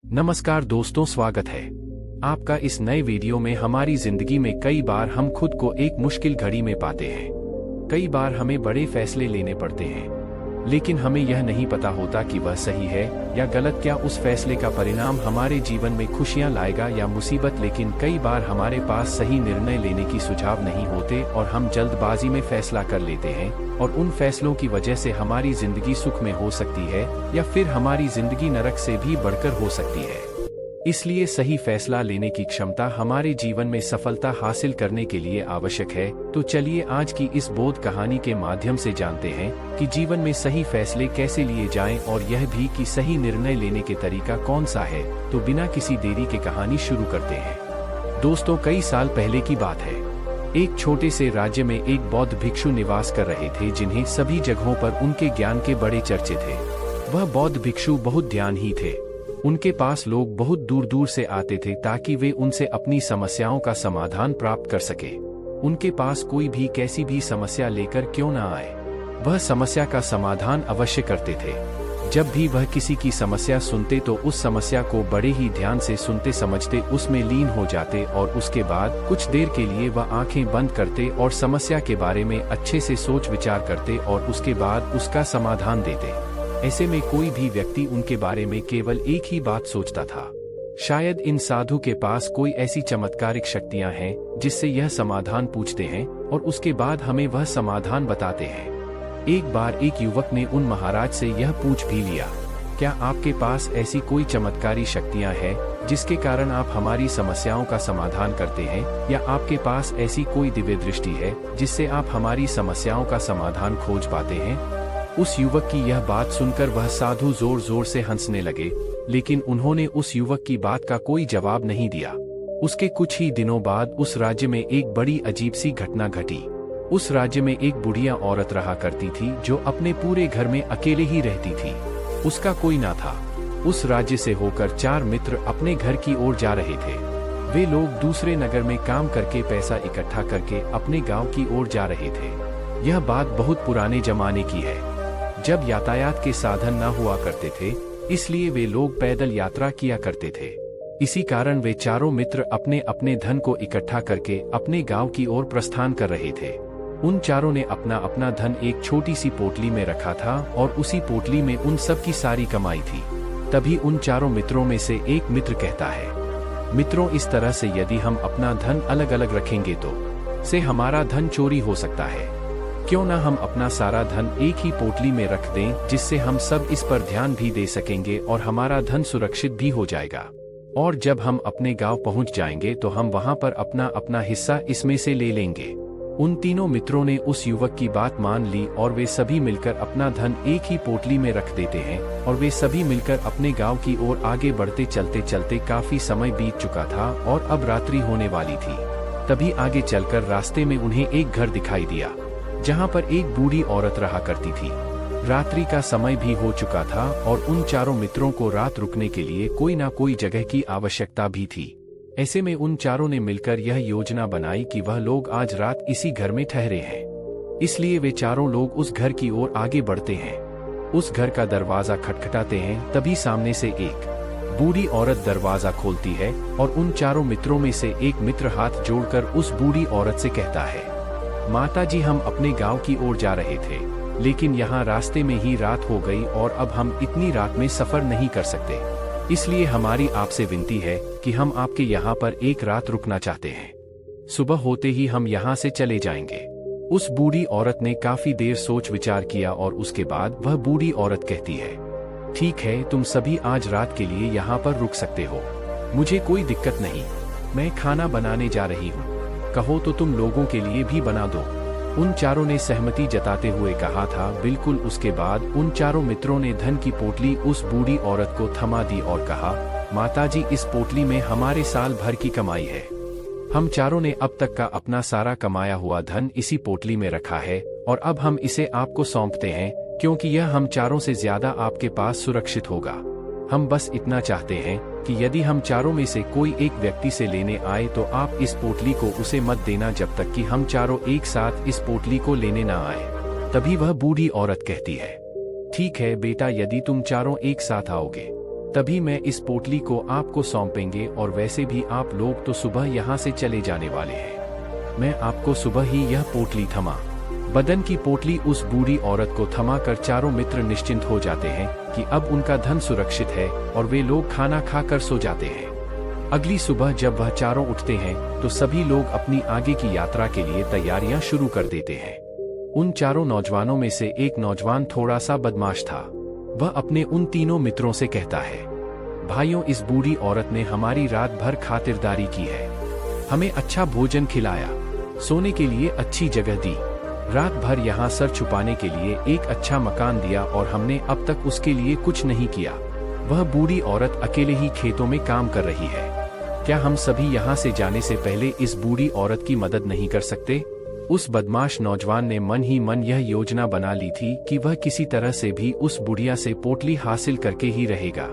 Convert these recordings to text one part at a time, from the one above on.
नमस्कार दोस्तों, स्वागत है आपका इस नए वीडियो में। हमारी जिंदगी में कई बार हम खुद को एक मुश्किल घड़ी में पाते हैं। कई बार हमें बड़े फैसले लेने पड़ते हैं, लेकिन हमें यह नहीं पता होता कि वह सही है या गलत। क्या उस फैसले का परिणाम हमारे जीवन में खुशियां लाएगा या मुसीबत। लेकिन कई बार हमारे पास सही निर्णय लेने की सुझाव नहीं होते और हम जल्दबाजी में फैसला कर लेते हैं, और उन फैसलों की वजह से हमारी जिंदगी सुख में हो सकती है या फिर हमारी जिंदगी नरक से भी बढ़कर हो सकती है। इसलिए सही फैसला लेने की क्षमता हमारे जीवन में सफलता हासिल करने के लिए आवश्यक है। तो चलिए आज की इस बोध कहानी के माध्यम से जानते हैं कि जीवन में सही फैसले कैसे लिए जाएं, और यह भी कि सही निर्णय लेने के तरीका कौन सा है। तो बिना किसी देरी के कहानी शुरू करते हैं। दोस्तों, कई साल पहले की बात है। एक छोटे से राज्य में एक बौद्ध भिक्षु निवास कर रहे थे, जिन्हें सभी जगहों पर उनके ज्ञान के बड़े चर्चे थे। वह बौद्ध भिक्षु बहुत ध्यानी थे। उनके पास लोग बहुत दूर दूर से आते थे ताकि वे उनसे अपनी समस्याओं का समाधान प्राप्त कर सके। उनके पास कोई भी कैसी भी समस्या लेकर क्यों न आए, वह समस्या का समाधान अवश्य करते थे। जब भी वह किसी की समस्या सुनते तो उस समस्या को बड़े ही ध्यान से सुनते समझते उसमें लीन हो जाते, और उसके बाद कुछ देर के लिए वह आंखें बंद करते और समस्या के बारे में अच्छे से सोच विचार करते और उसके बाद उसका समाधान देते। ऐसे में कोई भी व्यक्ति उनके बारे में केवल एक ही बात सोचता था, शायद इन साधु के पास कोई ऐसी चमत्कारिक शक्तियां हैं जिससे यह समाधान पूछते हैं और उसके बाद हमें वह समाधान बताते हैं। एक बार एक युवक ने उन महाराज से यह पूछ भी लिया, क्या आपके पास ऐसी कोई चमत्कारी शक्तियां हैं जिसके कारण आप हमारी समस्याओं का समाधान करते हैं, या आपके पास ऐसी कोई दिव्य दृष्टि है जिससे आप हमारी समस्याओं का समाधान खोज पाते हैं। उस युवक की यह बात सुनकर वह साधु जोर जोर से हंसने लगे, लेकिन उन्होंने उस युवक की बात का कोई जवाब नहीं दिया। उसके कुछ ही दिनों बाद उस राज्य में एक बड़ी अजीब सी घटना घटी। उस राज्य में एक बुढ़िया औरत रहा करती थी जो अपने पूरे घर में अकेले ही रहती थी। उसका कोई ना था। उस राज्य से होकर 4 मित्र अपने घर की ओर जा रहे थे। वे लोग दूसरे नगर में काम करके पैसा इकट्ठा करके अपने गांव की ओर जा रहे थे। यह बात बहुत पुराने जमाने की है, जब यातायात के साधन न हुआ करते थे, इसलिए वे लोग पैदल यात्रा किया करते थे। इसी कारण वे चारों मित्र अपने अपने धन को इकट्ठा करके अपने गांव की ओर प्रस्थान कर रहे थे। उन चारों ने अपना अपना धन एक छोटी सी पोटली में रखा था और उसी पोटली में उन सब की सारी कमाई थी। तभी उन चारों मित्रों में से एक मित्र कहता है, मित्रों, इस तरह से यदि हम अपना धन अलग अलग रखेंगे तो से हमारा धन चोरी हो सकता है। क्यों ना हम अपना सारा धन एक ही पोटली में रख दें, जिससे हम सब इस पर ध्यान भी दे सकेंगे और हमारा धन सुरक्षित भी हो जाएगा। और जब हम अपने गांव पहुंच जाएंगे तो हम वहां पर अपना अपना हिस्सा इसमें से ले लेंगे। उन तीनों मित्रों ने उस युवक की बात मान ली और वे सभी मिलकर अपना धन एक ही पोटली में रख देते हैं, और वे सभी मिलकर अपने गाँव की ओर आगे बढ़ते चलते चलते काफी समय बीत चुका था और अब रात्रि होने वाली थी। तभी आगे चलकर रास्ते में उन्हें एक घर दिखाई दिया, जहां पर एक बूढ़ी औरत रहा करती थी। रात्रि का समय भी हो चुका था और उन चारों मित्रों को रात रुकने के लिए कोई ना कोई जगह की आवश्यकता भी थी। ऐसे में उन चारों ने मिलकर यह योजना बनाई कि वह लोग आज रात इसी घर में ठहरे हैं। इसलिए वे चारों लोग उस घर की ओर आगे बढ़ते हैं। उस घर का दरवाजा खटखटाते हैं। तभी सामने से एक बूढ़ी औरत दरवाजा खोलती है और उन चारों मित्रों में से एक मित्र हाथ जोड़कर उस बूढ़ी औरत से कहता है, माताजी, हम अपने गांव की ओर जा रहे थे, लेकिन यहाँ रास्ते में ही रात हो गई और अब हम इतनी रात में सफर नहीं कर सकते। इसलिए हमारी आपसे विनती है कि हम आपके यहाँ पर एक रात रुकना चाहते हैं। सुबह होते ही हम यहाँ से चले जाएंगे। उस बूढ़ी औरत ने काफी देर सोच विचार किया और उसके बाद वह बूढ़ी औरत कहती है, ठीक है, तुम सभी आज रात के लिए यहाँ पर रुक सकते हो। मुझे कोई दिक्कत नहीं। मैं खाना बनाने जा रही हूँ। कहो तो तुम लोगों के लिए भी बना दो। उन चारों ने सहमति जताते हुए कहा था, बिल्कुल। उसके बाद उन चारों मित्रों ने धन की पोटली उस बूढ़ी औरत को थमा दी और कहा, माताजी, इस पोटली में हमारे साल भर की कमाई है। हम चारों ने अब तक का अपना सारा कमाया हुआ धन इसी पोटली में रखा है और अब हम इसे आपको सौंपते हैं, क्योंकि यह हम चारों से ज्यादा आपके पास सुरक्षित होगा। हम बस इतना चाहते हैं कि यदि हम चारों में से कोई एक व्यक्ति से लेने आए तो आप इस पोटली को उसे मत देना जब तक कि हम चारों एक साथ इस पोटली को लेने ना आए। तभी वह बूढ़ी औरत कहती है, ठीक है बेटा, यदि तुम चारों एक साथ आओगे तभी मैं इस पोटली को आपको सौंपेंगे, और वैसे भी आप लोग तो सुबह यहाँ से चले जाने वाले हैं। मैं आपको सुबह ही यह पोटली थमा। बदन की पोटली उस बूढ़ी औरत को थमा कर चारों मित्र निश्चिंत हो जाते हैं कि अब उनका धन सुरक्षित है, और वे लोग खाना खाकर सो जाते हैं। अगली सुबह जब वह चारों उठते हैं तो सभी लोग अपनी आगे की यात्रा के लिए तैयारियां शुरू कर देते हैं। उन चारों नौजवानों में से एक नौजवान थोड़ा सा बदमाश था। वह अपने उन तीनों मित्रों से कहता है, भाइयों, इस बूढ़ी औरत ने हमारी रात भर खातिरदारी की है, हमें अच्छा भोजन खिलाया, सोने के लिए अच्छी जगह दी, रात भर यहाँ सर छुपाने के लिए एक अच्छा मकान दिया, और हमने अब तक उसके लिए कुछ नहीं किया। वह बूढ़ी औरत अकेले ही खेतों में काम कर रही है। क्या हम सभी यहाँ से जाने से पहले इस बूढ़ी औरत की मदद नहीं कर सकते? उस बदमाश नौजवान ने मन ही मन यह योजना बना ली थी कि वह किसी तरह से भी उस बुढ़िया से पोटली हासिल करके ही रहेगा।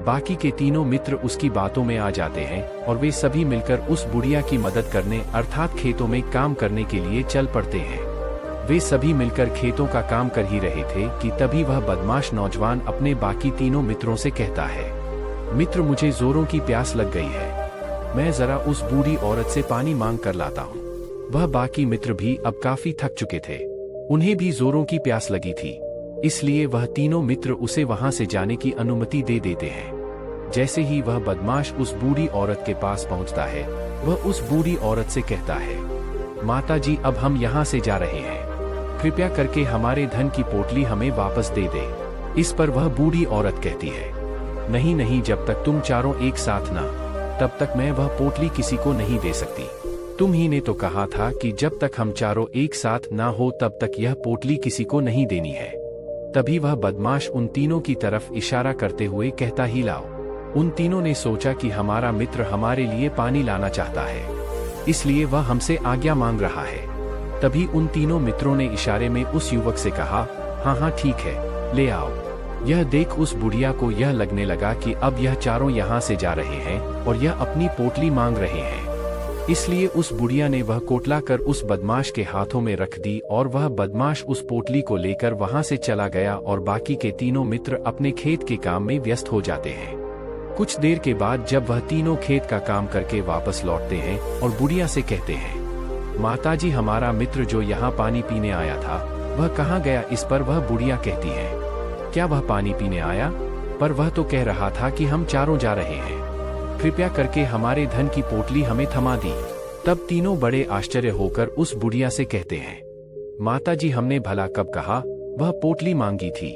बाकी के तीनों मित्र उसकी बातों में आ जाते हैं और वे सभी मिलकर उस बुढ़िया की मदद करने अर्थात खेतों में काम करने के लिए चल पड़ते हैं। वे सभी मिलकर खेतों का काम कर ही रहे थे कि तभी वह बदमाश नौजवान अपने बाकी तीनों मित्रों से कहता है, मित्र, मुझे जोरों की प्यास लग गई है, मैं जरा उस बूढ़ी औरत से पानी मांग कर लाता हूँ। वह बाकी मित्र भी अब काफी थक चुके थे, उन्हें भी जोरों की प्यास लगी थी, इसलिए वह तीनों मित्र उसे वहां से जाने की अनुमति दे देते हैं। जैसे ही वह बदमाश उस बूढ़ी औरत के पास पहुंचता है, वह उस बूढ़ी औरत से कहता है, माता जी, अब हम यहाँ से जा रहे हैं, कृपया करके हमारे धन की पोटली हमें वापस दे दे। इस पर वह बूढ़ी औरत कहती है, नहीं नहीं, जब तक तुम चारों एक साथ ना, तब तक मैं वह पोटली किसी को नहीं दे सकती। तुम ही ने तो कहा था कि जब तक हम चारों एक साथ ना हो तब तक यह पोटली किसी को नहीं देनी है। तभी वह बदमाश उन तीनों की तरफ इशारा करते हुए कहता ही लाओ। उन तीनों ने सोचा कि हमारा मित्र हमारे लिए पानी लाना चाहता है, इसलिए वह हमसे आज्ञा मांग रहा है। तभी उन तीनों मित्रों ने इशारे में उस युवक से कहा, हाँ हाँ ठीक है, ले आओ। यह देख उस बुढ़िया को यह लगने लगा कि अब यह चारों यहाँ से जा रहे हैं और यह अपनी पोटली मांग रहे हैं, इसलिए उस बुढ़िया ने वह कोटला कर उस बदमाश के हाथों में रख दी और वह बदमाश उस पोटली को लेकर वहां से चला गया और बाकी के तीनों मित्र अपने खेत के काम में व्यस्त हो जाते हैं। कुछ देर के बाद जब वह तीनों खेत का काम करके वापस लौटते हैं और बुढ़िया से कहते हैं, माताजी, हमारा मित्र जो यहाँ पानी पीने आया था वह कहाँ गया? इस पर वह बुढ़िया कहती है, क्या वह पानी पीने आया? पर वह तो कह रहा था कि हम चारों जा रहे हैं, कृपया करके हमारे धन की पोटली हमें थमा दी। तब तीनों बड़े आश्चर्य होकर उस बुढ़िया से कहते हैं, माताजी, हमने भला कब कहा? वह पोटली मांगी थी,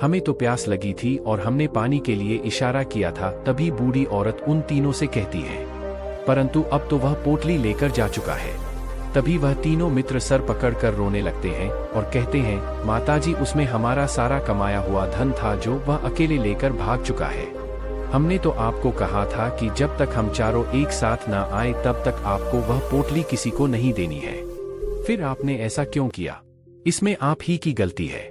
हमें तो प्यास लगी थी और हमने पानी के लिए इशारा किया था। तभी बूढ़ी औरत उन तीनों से कहती है, परंतु अब तो वह पोटली लेकर जा चुका है। तभी वह तीनों मित्र सर पकड़कर रोने लगते हैं और कहते हैं, माताजी, उसमें हमारा सारा कमाया हुआ धन था जो वह अकेले लेकर भाग चुका है। हमने तो आपको कहा था कि जब तक हम चारों एक साथ ना आए तब तक आपको वह पोटली किसी को नहीं देनी है। फिर आपने ऐसा क्यों किया? इसमें आप ही की गलती है।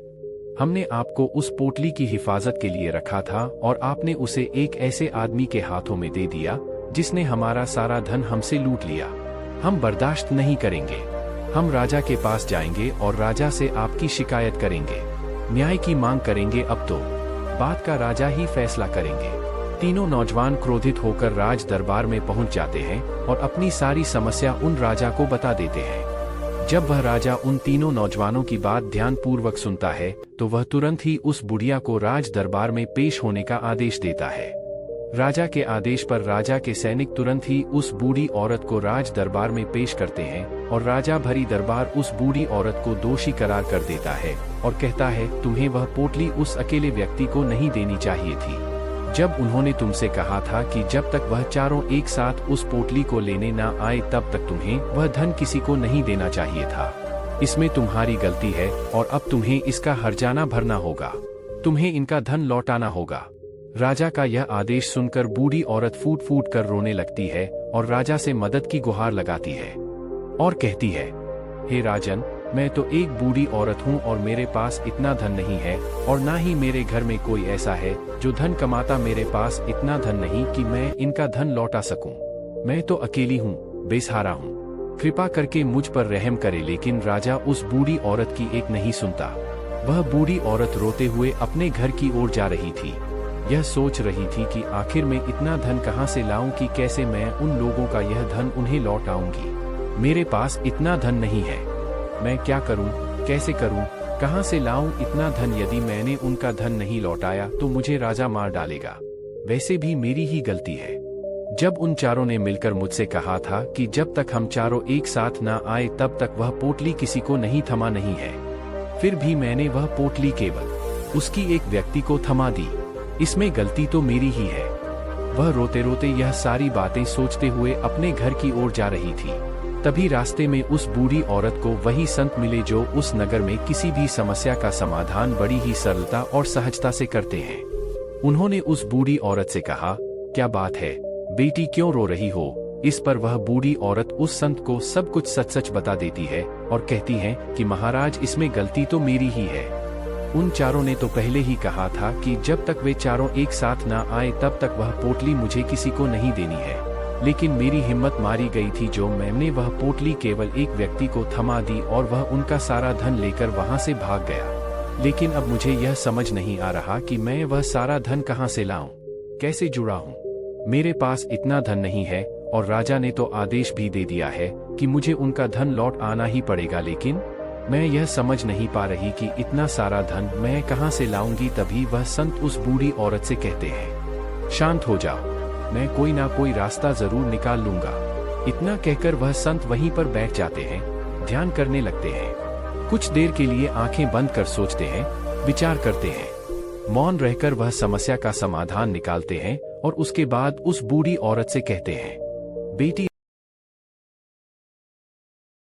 हमने आपको उस पोटली की हिफाजत के लिए रखा था और आपने उसे एक ऐसे आदमी के हाथों में दे दिया जिसने हमारा सारा धन हमसे लूट लिया। हम बर्दाश्त नहीं करेंगे। हम राजा के पास जाएंगे और राजा से आपकी शिकायत करेंगे, न्याय की मांग करेंगे। अब तो बात का राजा ही फैसला करेंगे। तीनों नौजवान क्रोधित होकर राज दरबार में पहुंच जाते हैं और अपनी सारी समस्या उन राजा को बता देते हैं। जब वह राजा उन तीनों नौजवानों की बात ध्यानपूर्वक सुनता है तो वह तुरंत ही उस बुढ़िया को राज दरबार में पेश होने का आदेश देता है। राजा के आदेश पर राजा के सैनिक तुरंत ही उस बूढ़ी औरत को राज दरबार में पेश करते हैं और राजा भरी दरबार उस बूढ़ी औरत को दोषी करार कर देता है और कहता है, तुम्हें वह पोटली उस अकेले व्यक्ति को नहीं देनी चाहिए थी। जब उन्होंने तुमसे कहा था कि जब तक वह चारों एक साथ उस पोटली को लेने ना आए तब तक तुम्हें वह धन किसी को नहीं देना चाहिए था। इसमें तुम्हारी गलती है और अब तुम्हें इसका हर्जाना भरना होगा। तुम्हें इनका धन लौटाना होगा। राजा का यह आदेश सुनकर बूढ़ी औरत फूट फूट कर रोने लगती है और राजा से मदद की गुहार लगाती है और कहती है, हे राजन, मैं तो एक बूढ़ी औरत हूँ और मेरे पास इतना धन नहीं है और ना ही मेरे घर में कोई ऐसा है जो धन कमाता। मेरे पास इतना धन नहीं कि मैं इनका धन लौटा सकूं। मैं तो अकेली हूँ, बेसहारा हूँ, कृपा करके मुझ पर रहम करे। लेकिन राजा उस बूढ़ी औरत की एक नहीं सुनता। वह बूढ़ी औरत रोते हुए अपने घर की ओर जा रही थी। यह सोच रही थी कि आखिर मैं इतना धन कहाँ से लाऊं कि कैसे मैं उन लोगों का यह धन उन्हें लौटाऊंगी। मेरे पास इतना धन नहीं है। मैं क्या करूं, कैसे करूं, कहां से लाऊं इतना धन? यदि मैंने उनका धन नहीं लौटाया तो मुझे राजा मार डालेगा। वैसे भी मेरी ही गलती है। जब उन चारों ने मिलकर मुझसे कहा था कि जब तक हम चारों एक साथ ना आए तब तक वह पोटली किसी को नहीं थमा नहीं है, फिर भी मैंने वह पोटली केवल उसकी एक व्यक्ति को थमा दी। इसमें गलती तो मेरी ही है। वह रोते रोते यह सारी बातें सोचते हुए अपने घर की ओर जा रही थी। तभी रास्ते में उस बूढ़ी औरत को वही संत मिले जो उस नगर में किसी भी समस्या का समाधान बड़ी ही सरलता और सहजता से करते हैं। उन्होंने उस बूढ़ी औरत से कहा, क्या बात है बेटी, क्यों रो रही हो? इस पर वह बूढ़ी औरत उस संत को सब कुछ सच सच बता देती है और कहती है कि महाराज, इसमें गलती तो मेरी ही है। उन चारों ने तो पहले ही कहा था कि जब तक वे चारों एक साथ ना आए तब तक वह पोटली मुझे किसी को नहीं देनी है, लेकिन मेरी हिम्मत मारी गई थी जो मैंने वह पोटली केवल एक व्यक्ति को थमा दी और वह उनका सारा धन लेकर वहां से भाग गया। लेकिन अब मुझे यह समझ नहीं आ रहा कि मैं वह सारा धन कहां से लाऊं, कैसे जुड़ाऊं। मेरे पास इतना धन नहीं है और राजा ने तो आदेश भी दे दिया है कि मुझे उनका धन लौट आना ही पड़ेगा, लेकिन मैं यह समझ नहीं पा रही कि इतना सारा धन मैं कहां से लाऊंगी। तभी वह संत उस बूढ़ी औरत से कहते हैं, शांत हो जाओ, मैं कोई ना कोई रास्ता जरूर निकाल लूंगा। इतना कहकर वह संत वहीं पर बैठ जाते हैं, ध्यान करने लगते हैं। कुछ देर के लिए आंखें बंद कर सोचते हैं, विचार करते हैं। मौन रहकर वह समस्या का समाधान निकालते हैं और उसके बाद उस बूढ़ी औरत से कहते हैं, बेटी